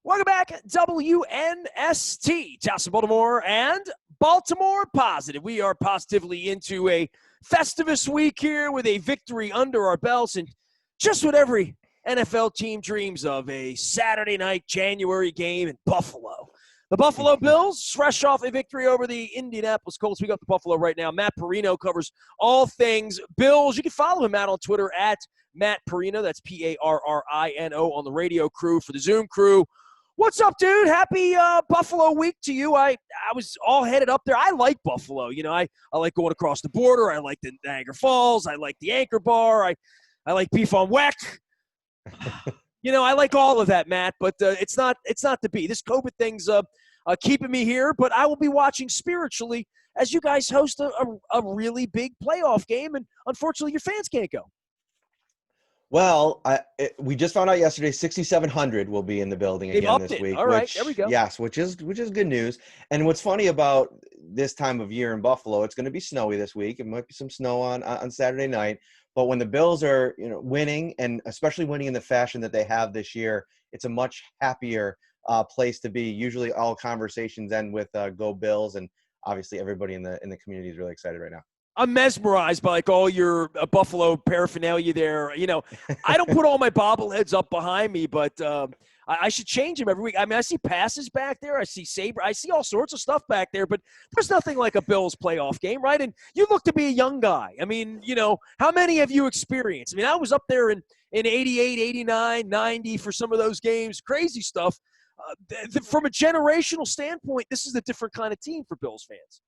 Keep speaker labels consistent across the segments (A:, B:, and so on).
A: Welcome back, WNST, Towson, Baltimore, and Baltimore Positive. We are positively into a Festivus week here with a victory under our belts and just what every NFL team dreams of, a Saturday night January game in Buffalo. The Buffalo Bills, fresh off a victory over the Indianapolis Colts. We got the Buffalo right now. Matt Parrino covers all things Bills. You can follow him out on Twitter at Matt Parrino. That's Parrino on the radio crew. For the Zoom crew, what's up, dude? Happy Buffalo week to you. I was all headed up there. I like Buffalo. You know, I like going across the border. I like the Niagara Falls. I like the Anchor Bar. I like beef on weck. You know, I like all of that, Matt, but it's not to be. This COVID thing's keeping me here, but I will be watching spiritually as you guys host a really big playoff game, and unfortunately your fans can't go.
B: Well, we just found out yesterday 6,700 will be in the building again this week.
A: All right, there we go.
B: Yes, which is good news. And what's funny about this time of year in Buffalo, it's going to be snowy this week. It might be some snow on Saturday night. But when the Bills are, winning, and especially winning in the fashion that they have this year, it's a much happier place to be. Usually, all conversations end with "Go Bills," and obviously, everybody in the community is really excited right now.
A: I'm mesmerized by all your Buffalo paraphernalia there. You know, I don't put all my bobbleheads up behind me, but I should change them every week. I mean, I see passes back there. I see Sabre. I see all sorts of stuff back there, but there's nothing like a Bills playoff game, right? And you look to be a young guy. I mean, how many have you experienced? I mean, I was up there in 88, 89, 90 for some of those games, crazy stuff. From a generational standpoint, this is a different kind of team for Bills fans.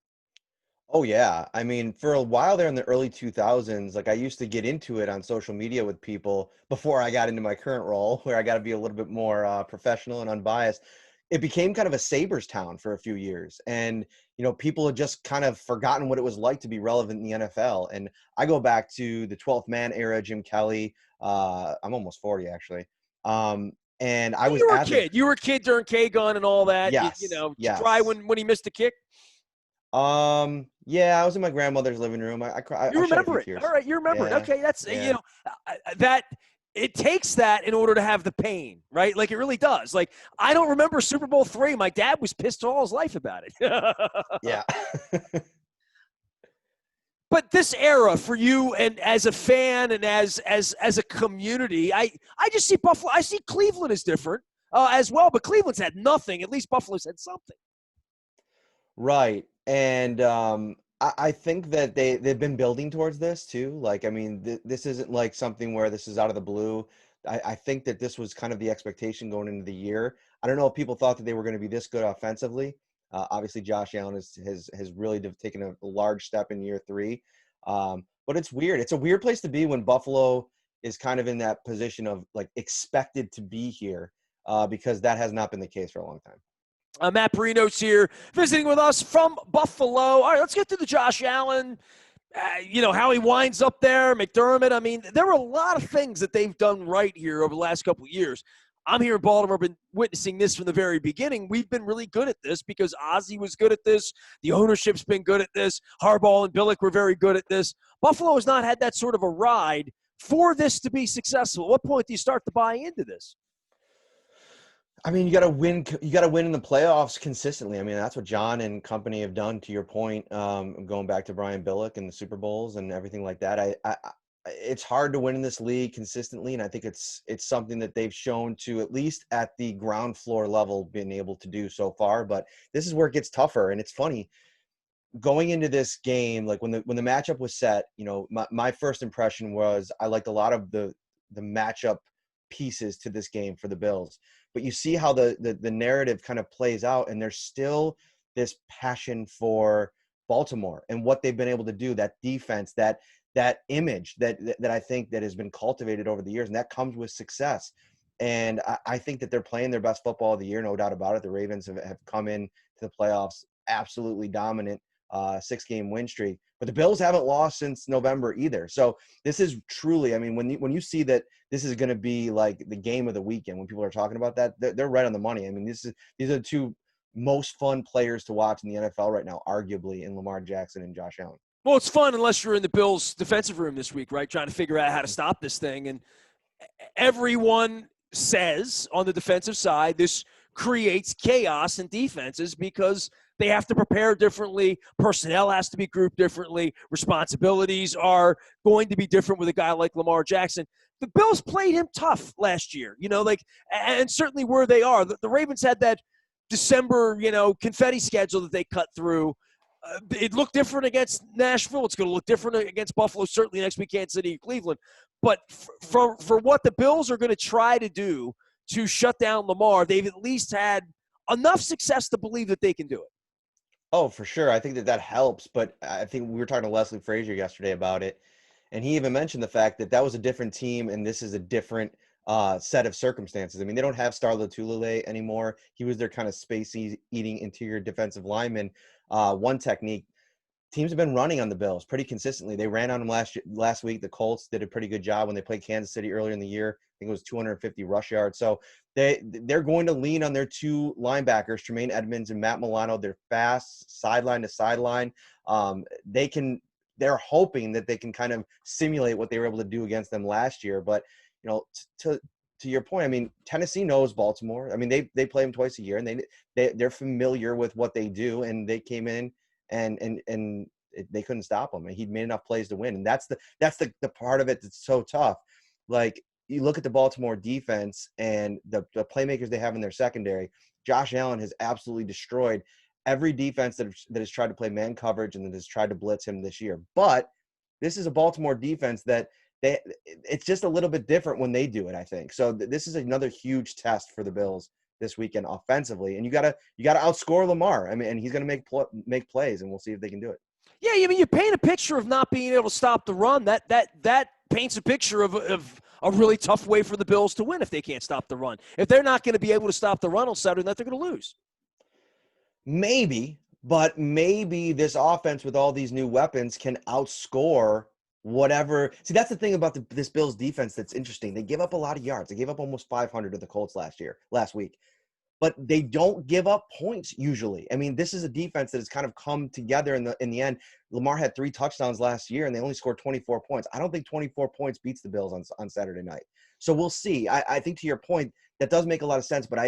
B: Oh, yeah. I mean, for a while there in the early 2000s, I used to get into it on social media with people before I got into my current role, where I got to be a little bit more professional and unbiased. It became kind of a Sabres town for a few years. And, people had just kind of forgotten what it was like to be relevant in the NFL. And I go back to the 12th man era, Jim Kelly. I'm almost 40, actually. And I was
A: You were a kid. You were a kid during K-Gun and all that.
B: Yes.
A: Yes. Cry when he missed a kick.
B: Yeah, I was in my grandmother's living room. I
A: You remember it. All right, you remember it. Okay, that's that it takes that in order to have the pain, right? Like it really does. Like I don't remember Super Bowl III. My dad was pissed all his life about it.
B: Yeah.
A: But this era for you and as a fan and as a community, I just see Buffalo. I see Cleveland is different as well, but Cleveland's had nothing. At least Buffalo's had something.
B: Right. And I think that they've been building towards this too. This isn't like something where this is out of the blue. I think that this was kind of the expectation going into the year. I don't know if people thought that they were going to be this good offensively. Obviously, Josh Allen has really taken a large step in year 3. But it's weird. It's a weird place to be when Buffalo is kind of in that position of expected to be here because that has not been the case for a long time.
A: Matt Parrino's here visiting with us from Buffalo. All right, let's get to the Josh Allen, how he winds up there, McDermott. I mean, there were a lot of things that they've done right here over the last couple of years. I'm here in Baltimore, been witnessing this from the very beginning. We've been really good at this because Ozzie was good at this. The ownership's been good at this. Harbaugh and Billick were very good at this. Buffalo has not had that sort of a ride for this to be successful. At what point do you start to buy into this?
B: I mean, you got to win. You got to win in the playoffs consistently. I mean, that's what John and company have done. To your point, going back to Brian Billick and the Super Bowls and everything like that. It's hard to win in this league consistently, and I think it's something that they've shown to at least at the ground floor level been able to do so far. But this is where it gets tougher, and it's funny going into this game. Like when the matchup was set, my first impression was I liked a lot of the matchup pieces to this game for the Bills. But you see how the narrative kind of plays out, and there's still this passion for Baltimore and what they've been able to do, that defense, that image that I think that has been cultivated over the years, and that comes with success. And I think that they're playing their best football of the year, no doubt about it. The Ravens have come in to the playoffs absolutely dominant, 6-game win streak. But the Bills haven't lost since November either. So this is truly, I mean, when you see that this is going to be like the game of the weekend, when people are talking about that, they're right on the money. I mean, these are the two most fun players to watch in the NFL right now, arguably, in Lamar Jackson and Josh Allen.
A: Well, it's fun unless you're in the Bills' defensive room this week, right, trying to figure out how to stop this thing. And everyone says on the defensive side, this creates chaos in defenses because they have to prepare differently. Personnel has to be grouped differently. Responsibilities are going to be different with a guy like Lamar Jackson. The Bills played him tough last year, and certainly where they are. The Ravens had that December, confetti schedule that they cut through. It looked different against Nashville. It's going to look different against Buffalo, certainly next week, Kansas City, Cleveland. But for what the Bills are going to try to do to shut down Lamar, they've at least had enough success to believe that they can do it.
B: Oh, for sure. I think that helps. But I think we were talking to Leslie Frazier yesterday about it, and he even mentioned the fact that was a different team, and this is a different set of circumstances. I mean, they don't have Star Lotulelei anymore. He was their kind of space-eating interior defensive lineman. One technique. Teams have been running on the Bills pretty consistently. They ran on them last week. The Colts did a pretty good job when they played Kansas City earlier in the year. I think it was 250 rush yards. So they're going to lean on their two linebackers, Tremaine Edmonds and Matt Milano. They're fast, sideline to sideline. They're hoping that they can kind of simulate what they were able to do against them last year. But to your point, I mean, Tennessee knows Baltimore. I mean, they play them twice a year, and they're familiar with what they do, and they came in and they couldn't stop him, and he'd made enough plays to win. And that's the part of it that's so tough. Like, you look at the Baltimore defense and the playmakers they have in their secondary. Josh Allen has absolutely destroyed every defense that has tried to play man coverage and that has tried to blitz him this year. But this is a Baltimore defense that it's just a little bit different when they do it, I think. So this is another huge test for the Bills this weekend offensively, and you gotta outscore Lamar. I mean, and he's gonna make plays, and we'll see if they can do it.
A: Yeah, I mean, you paint a picture of not being able to stop the run. That paints a picture of a really tough way for the Bills to win if they can't stop the run. If they're not going to be able to stop the run on Saturday night, they're going to lose.
B: Maybe, but maybe this offense with all these new weapons can outscore whatever. See, that's the thing about this Bills defense that's interesting. They give up a lot of yards. They gave up almost 500 to the Colts last week. But they don't give up points usually. I mean, this is a defense that has kind of come together in the end. Lamar had 3 touchdowns last year, and they only scored 24 points. I don't think 24 points beats the Bills on Saturday night. So we'll see. I think to your point, that does make a lot of sense. But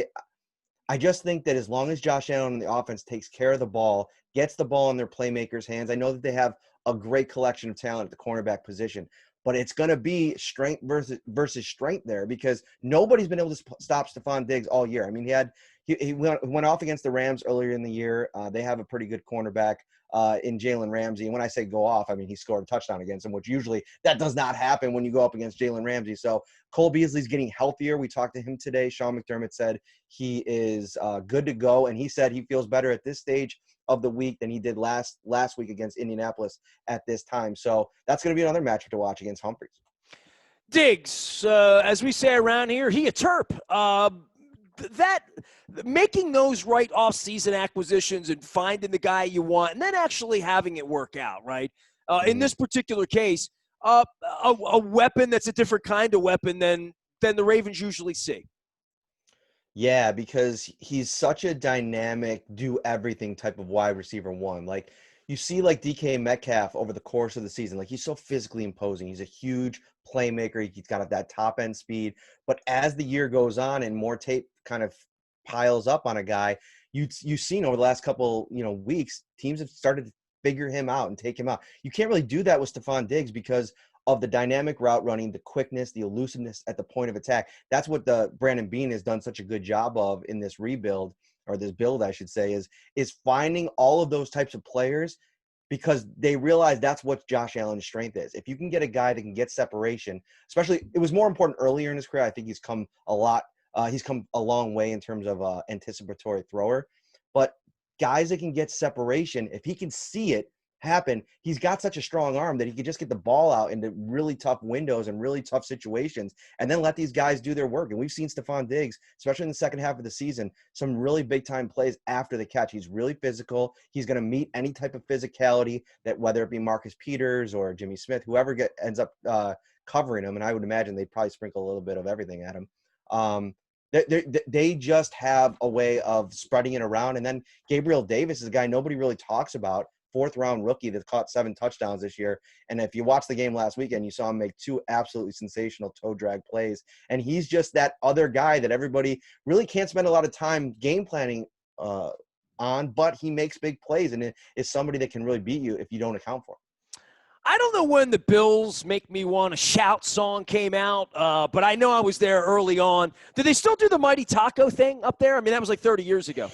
B: I just think that as long as Josh Allen and the offense takes care of the ball, gets the ball in their playmakers' hands, I know that they have a great collection of talent at the cornerback position. But it's going to be strength versus strength there, because nobody's been able to stop Stephon Diggs all year. I mean, he went off against the Rams earlier in the year. They have a pretty good cornerback in Jalen Ramsey. And when I say go off, I mean he scored a touchdown against him, which usually that does not happen when you go up against Jalen Ramsey. So Cole Beasley's getting healthier. We talked to him today. Sean McDermott said he is good to go, and he said he feels better at this stage of the week than he did last week against Indianapolis at this time. So that's going to be another matchup to watch against Humphreys.
A: Diggs, as we say around here, he a terp. That making those right off-season acquisitions and finding the guy you want and then actually having it work out, right? In this particular case, a weapon that's a different kind of weapon than the Ravens usually see.
B: Yeah, because he's such a dynamic, do-everything type of wide receiver one. Like, you see, like, DK Metcalf over the course of the season, like, he's so physically imposing. He's a huge playmaker. He's got that top-end speed. But as the year goes on and more tape kind of piles up on a guy, you've seen over the last couple, weeks, teams have started to figure him out and take him out. You can't really do that with Stephon Diggs because of the dynamic route running, the quickness, the elusiveness at the point of attack. That's what the Brandon Beane has done such a good job of in this rebuild, or this build, I should say, is finding all of those types of players, because they realize that's what Josh Allen's strength is. If you can get a guy that can get separation, especially, it was more important earlier in his career. I think he's come a long way in terms of anticipatory thrower, but guys that can get separation, if he can see it happen, he's got such a strong arm that he could just get the ball out into really tough windows and really tough situations and then let these guys do their work. And we've seen Stephon Diggs, especially in the second half of the season, some really big time plays after the catch. He's really physical. He's going to meet any type of physicality, that whether it be Marcus Peters or Jimmy Smith, whoever ends up covering him. And I would imagine they'd probably sprinkle a little bit of everything at him. They just have a way of spreading it around. And then Gabriel Davis is a guy nobody really talks about, fourth-round rookie that caught 7 touchdowns this year. And if you watched the game last weekend, you saw him make 2 absolutely sensational toe drag plays. And he's just that other guy that everybody really can't spend a lot of time game planning on, but he makes big plays and is somebody that can really beat you if you don't account for him.
A: I don't know when the Bills Make Me Want to Shout song came out, but I know I was there early on. Do they still do the Mighty Taco thing up there? I mean, that was like 30 years ago.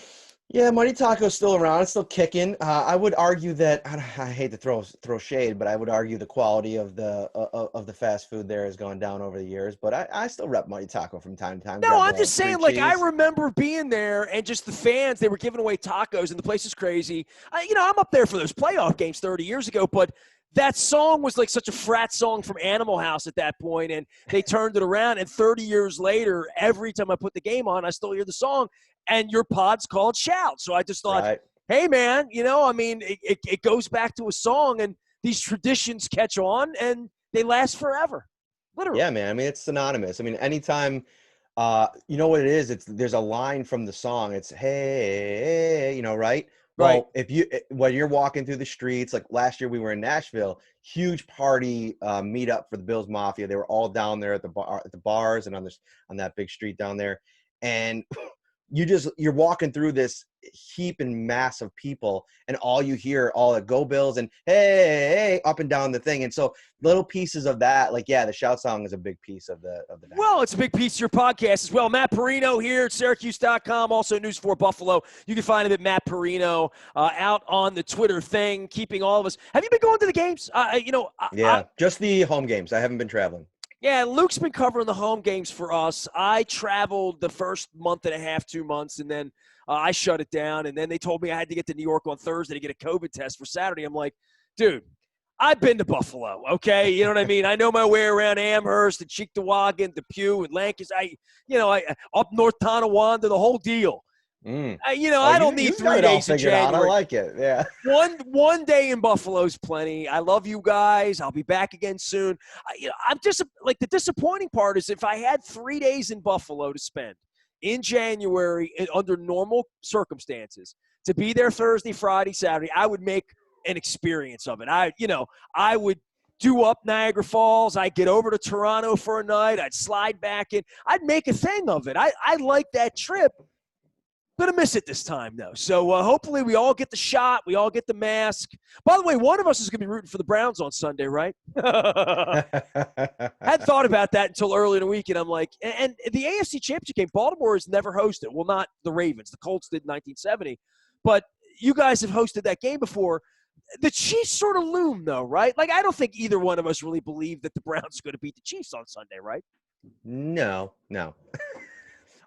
B: Yeah, Mighty Taco's still around. It's still kicking. I would argue that I hate to throw shade, but I would argue the quality of the fast food there has gone down over the years. But I still rep Mighty Taco from time to time.
A: No, I'm just saying, like, I remember being there and just the fans, they were giving away tacos and the place is crazy. I'm up there for those playoff games 30 years ago, but that song was like such a frat song from Animal House at that point, and they turned it around. And 30 years later, every time I put the game on, I still hear the song. And your pod's called Shout. So I just thought, right. Hey, man, it goes back to a song, and these traditions catch on, and they last forever, literally.
B: Yeah, man. I mean, it's synonymous. I mean, anytime you know what it is, there's a line from the song. It's, hey, right? Well,
A: right.
B: When you're walking through the streets, like last year we were in Nashville, huge party meetup for the Bills Mafia. They were all down there at the bars and on that big street down there. And you're walking through this heap and mass of people, and all you hear all the go Bills and hey up and down the thing. And so little pieces of that, like, yeah, the shout song is a big piece of the night.
A: Well, it's a big piece of your podcast as well. Matt Parrino here at Syracuse.com, also News 4 Buffalo. You can find him at Matt Parrino out on the Twitter thing, keeping all of us. Have you been going to the games?
B: Just the home games. I haven't been traveling.
A: Yeah, Luke's been covering the home games for us. I traveled the first month and a half, 2 months, and then I shut it down. And then they told me I had to get to New York on Thursday to get a COVID test for Saturday. I'm like, dude, I've been to Buffalo, okay? You know what I mean? I know my way around Amherst and Cheektowaga, Depew, and Lancaster. I up North Tonawanda, the whole deal. I don't need 3 days in January.
B: I like it. Yeah.
A: One day in Buffalo's plenty. I love you guys. I'll be back again soon. I'm just like, the disappointing part is if I had 3 days in Buffalo to spend in January under normal circumstances, to be there Thursday, Friday, Saturday, I would make an experience of it. I would do up Niagara Falls. I'd get over to Toronto for a night. I'd slide back in. I'd make a thing of it. I like that trip. Going to miss it this time, though. So hopefully we all get the shot. We all get the mask. By the way, one of us is going to be rooting for the Browns on Sunday, right? I hadn't thought about that until early in the week, and I'm like, and the AFC Championship game, Baltimore has never hosted. Well, not the Ravens. The Colts did in 1970. But you guys have hosted that game before. The Chiefs sort of loom, though, right? Like, I don't think either one of us really believe that the Browns are going to beat the Chiefs on Sunday, right?
B: No.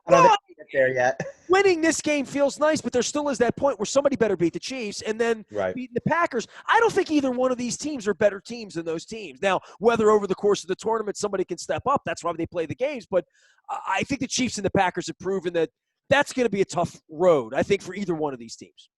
B: I don't think we get there yet.
A: Winning this game feels nice, but there still is that point where somebody better beat the Chiefs and then beating the Packers. I don't think either one of these teams are better teams than those teams. Now, whether over the course of the tournament somebody can step up, that's why they play the games. But I think the Chiefs and the Packers have proven that that's going to be a tough road, I think, for either one of these teams.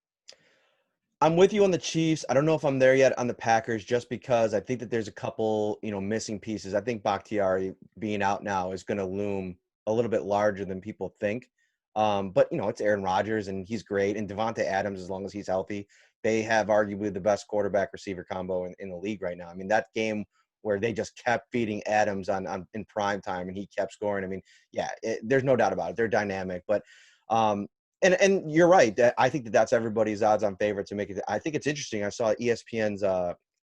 B: I'm with you on the Chiefs. I don't know if I'm there yet on the Packers, just because I think that there's a couple, missing pieces. I think Bakhtiari being out now is going to loom a little bit larger than people think. But it's Aaron Rodgers, and he's great. And Devontae Adams, as long as he's healthy, they have arguably the best quarterback receiver combo in the league right now. I mean, that game where they just kept feeding Adams in prime time and he kept scoring. I mean, yeah, there's no doubt about it. They're dynamic, but and you're right. I think that's everybody's odds on favorite to make it. I think it's interesting. I saw ESPN's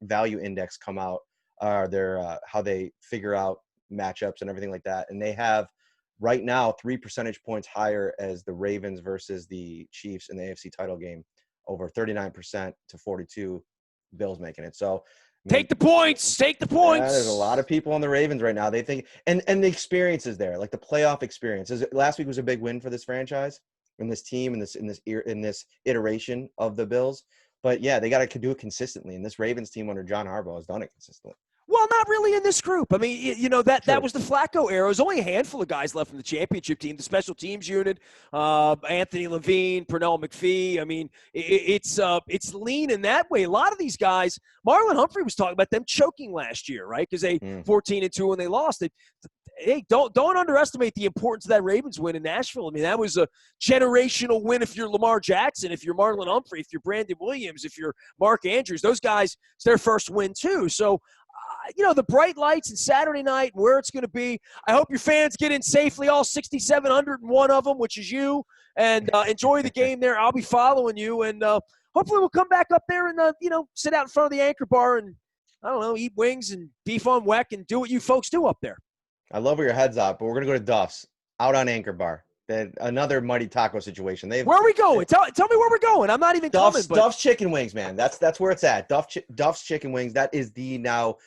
B: value index come out, their how they figure out matchups and everything like that. And they have right now 3 percentage points higher as the Ravens versus the Chiefs in the AFC title game, over 39% to 42, Bills making it. So
A: take the points. Take the points.
B: There's a lot of people on the Ravens right now. They think, and the experience is there, like the playoff experience. Last week was a big win for this franchise and this team in this iteration of the Bills. But yeah, they got to do it consistently. And this Ravens team under John Harbaugh has done it consistently.
A: Well, not really in this group. I mean, that was the Flacco era. There's only a handful of guys left from the championship team, the special teams unit, Anthony Levine, Pernell McPhee. I mean, it's lean in that way. A lot of these guys, Marlon Humphrey was talking about them choking last year, right? Because they 14-2 when they lost it. hey, don't underestimate the importance of that Ravens win in Nashville. I mean, that was a generational win if you're Lamar Jackson, if you're Marlon Humphrey, if you're Brandon Williams, if you're Mark Andrews. Those guys, it's their first win too. So, the bright lights and Saturday night and where it's going to be. I hope your fans get in safely, all 6,701 of them, which is you, and enjoy the game there. I'll be following you, and hopefully we'll come back up there and, sit out in front of the Anchor Bar and, I don't know, eat wings and beef on weck and do what you folks do up there.
B: I love where your head's up, but we're going to go to Duff's out on Anchor Bar. Another Mighty Taco situation.
A: Where are we going? Tell me where we're going. I'm not even coming. But
B: Duff's Chicken Wings, man. That's where it's at. Duff's Chicken Wings. That is the now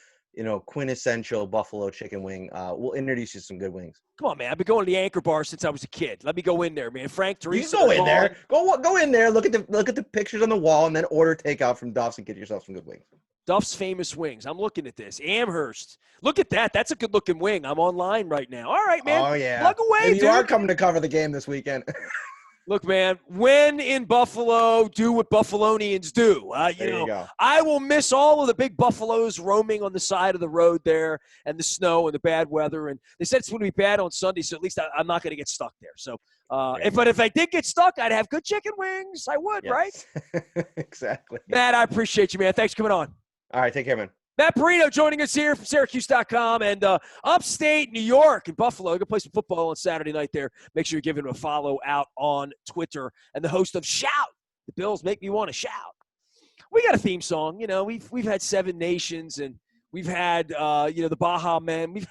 B: quintessential buffalo chicken wing. We'll introduce you to some good wings.
A: Come on, man. I've been going to the Anchor Bar since I was a kid. Let me go in there, man. Frank, Teresa.
B: You go in there. Go in there. Look at the pictures on the wall, and then order takeout from Duff's and get yourself some good wings.
A: Duff's Famous Wings. I'm looking at this. Amherst. Look at that. That's a good-looking wing. I'm online right now. All right, man.
B: Oh, yeah.
A: Plug away, dude.
B: You are coming to cover the game this weekend.
A: Look, man, when in Buffalo, do what Buffalonians do.
B: There you go.
A: I will miss all of the big buffaloes roaming on the side of the road there and the snow and the bad weather. And they said it's going to be bad on Sunday, so at least I'm not going to get stuck there. So, but if I did get stuck, I'd have good chicken wings. I would, right?
B: Exactly.
A: Matt, I appreciate you, man. Thanks for coming on.
B: All right, take care, man.
A: Matt Parrino joining us here from Syracuse.com and upstate New York and Buffalo. You're going to play some football on Saturday night there. Make sure you're giving him a follow out on Twitter. And the host of Shout. The Bills make me want to shout. We got a theme song. We've had Seven Nations and we've had, the Baja Men. We've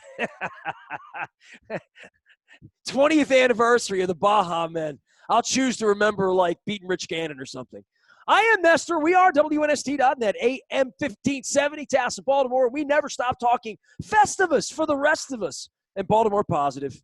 A: 20th anniversary of the Baja Men. I'll choose to remember like beating Rich Gannon or something. I am Nestor. We are WNST.net, AM 1570, Towson, Baltimore. We never stop talking Festivus for the rest of us and Baltimore positive.